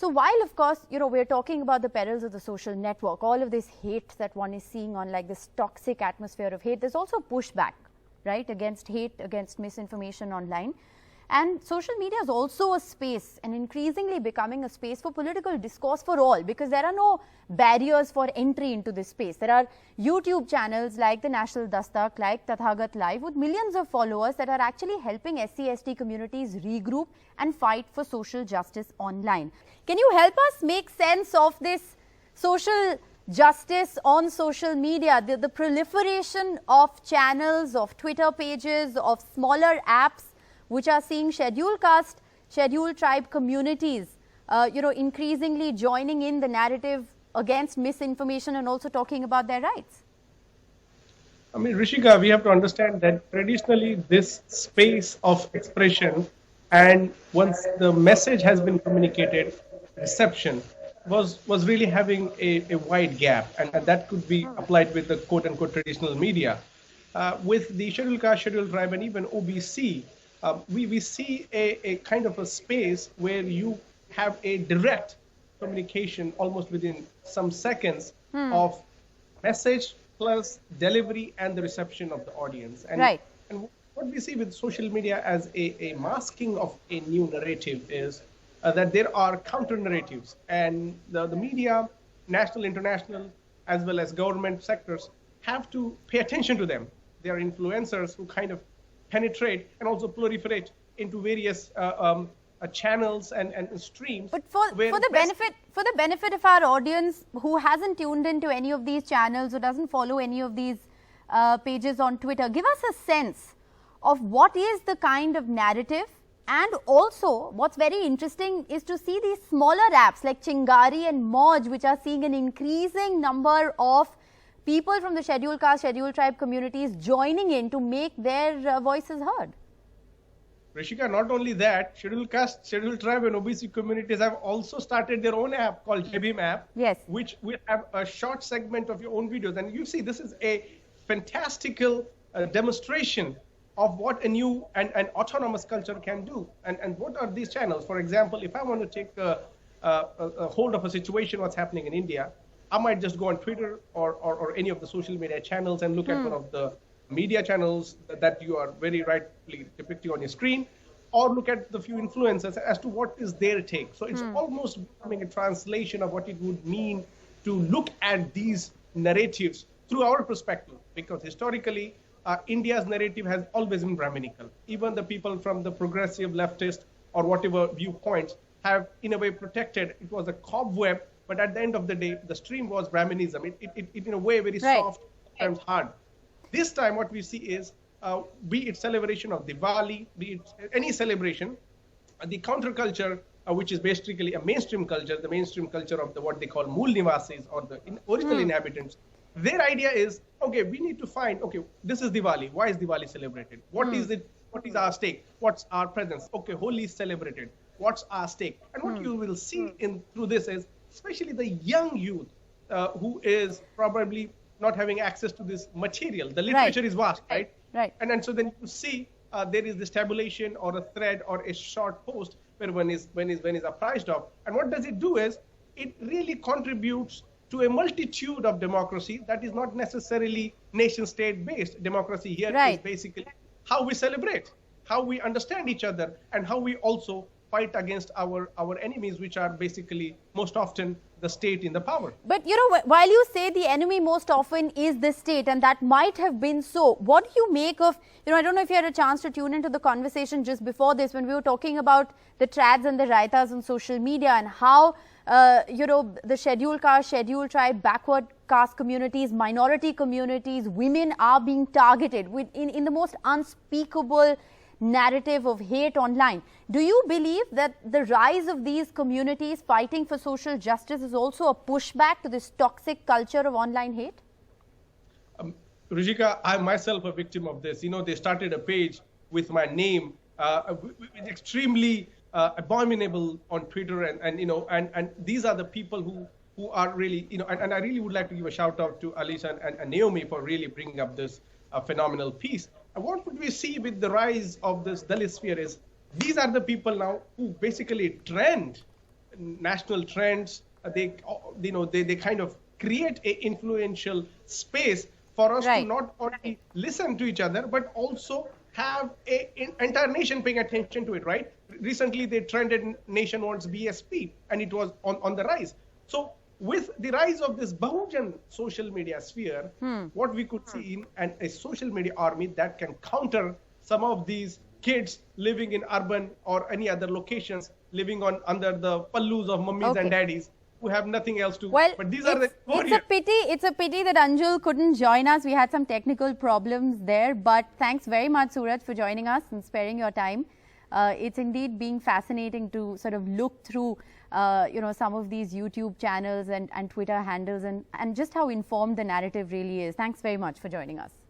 So while, of course, we're talking about the perils of the social network, all of this hate that one is seeing on like this toxic atmosphere of hate, there's also pushback, right, against hate, against misinformation online. And social media is also a space and increasingly becoming a space for political discourse for all, because there are no barriers for entry into this space. There are YouTube channels like the National Dastak, like Tathagat Live, with millions of followers that are actually helping SC/ST communities regroup and fight for social justice online. Can you help us make sense of this social justice on social media, the proliferation of channels, of Twitter pages, of smaller apps, which are seeing scheduled caste, scheduled tribe communities, increasingly joining in the narrative against misinformation and also talking about their rights? I mean, Rishika, we have to understand that traditionally this space of expression, and once the message has been communicated, reception was really having a wide gap, and that could be applied with the quote-unquote traditional media. With the scheduled caste, scheduled tribe, and even OBC, we see a kind of a space where you have a direct communication almost within some seconds of message plus delivery and the reception of the audience. And, right. And what we see with social media as a masking of a new narrative is that there are counter narratives, and the media, national, international, as well as government sectors have to pay attention to them. They are influencers who kind of penetrate and also proliferate into various channels and streams. But for the benefit of our audience who hasn't tuned into any of these channels, who doesn't follow any of these pages on Twitter, give us a sense of what is the kind of narrative. And also, what's very interesting is to see these smaller apps like Chingari and Moj, which are seeing an increasing number of people from the scheduled caste, scheduled tribe communities joining in to make their voices heard. Rishika, not only that, scheduled caste, scheduled tribe and OBC communities have also started their own app called Jai Bhim app, yes, which will have a short segment of your own videos. And you see, this is a fantastical demonstration of what a new and autonomous culture can do. And what are these channels? For example, if I want to take a hold of a situation, what's happening in India, I might just go on Twitter or any of the social media channels and look at one of the media channels that you are very rightly depicting on your screen, or look at the few influencers as to what is their take. So it's almost becoming a translation of what it would mean to look at these narratives through our perspective, because historically, India's narrative has always been Brahminical. Even the people from the progressive leftist or whatever viewpoints have in a way protected. It was a cobweb, but at the end of the day, the stream was Brahminism. It in a way very soft and hard. This time what we see is, be it celebration of Diwali, be it any celebration, the counterculture, which is basically a mainstream culture, the mainstream culture of what they call Mool Nivasis, or the original inhabitants. Their idea is, okay, we need to find, okay, this is Diwali. Why is Diwali celebrated? What is it? What is our stake? What's our presence? Okay, Holi is celebrated. What's our stake? And what you will see through this is, especially the young youth who is probably not having access to this material. The literature is vast, right? Right. And so then you see there is this tabulation or a thread or a short post where one is apprised of. And what does it do is, it really contributes to a multitude of democracy that is not necessarily nation-state based. Democracy here is basically how we celebrate, how we understand each other, and how we also fight against our enemies, which are basically most often the state in the power. But while you say the enemy most often is the state, and that might have been so, what do you make of, I don't know if you had a chance to tune into the conversation just before this when we were talking about the trads and the raitas on social media, and how the scheduled caste, scheduled tribe, backward caste communities, minority communities, women are being targeted in the most unspeakable narrative of hate online. Do you believe that the rise of these communities fighting for social justice is also a pushback to this toxic culture of online hate? Rishika, I'm myself a victim of this. They started a page with my name, extremely abominable on Twitter, and these are the people who are really, and I really would like to give a shout out to Alicia and Naomi for really bringing up this phenomenal piece. And what would we see with the rise of this Dalit sphere is, these are the people now who basically trend national trends. They kind of create a influential space for us to Right. not only listen to each other, but also have an entire nation paying attention to it, right? Recently, they trended Nation Wants BSP, and it was on the rise. So with the rise of this Bahujan social media sphere, what we could see in a social media army that can counter some of these kids living in urban or any other locations, living on under the pallus of mummies Okay. and daddies who have nothing else to. Well, But these are the it's a pity that Anjul couldn't join us. We had some technical problems there, but thanks very much, Suraj, for joining us and sparing your time. It's indeed being fascinating to sort of look through, some of these YouTube channels and Twitter handles and just how informed the narrative really is. Thanks very much for joining us.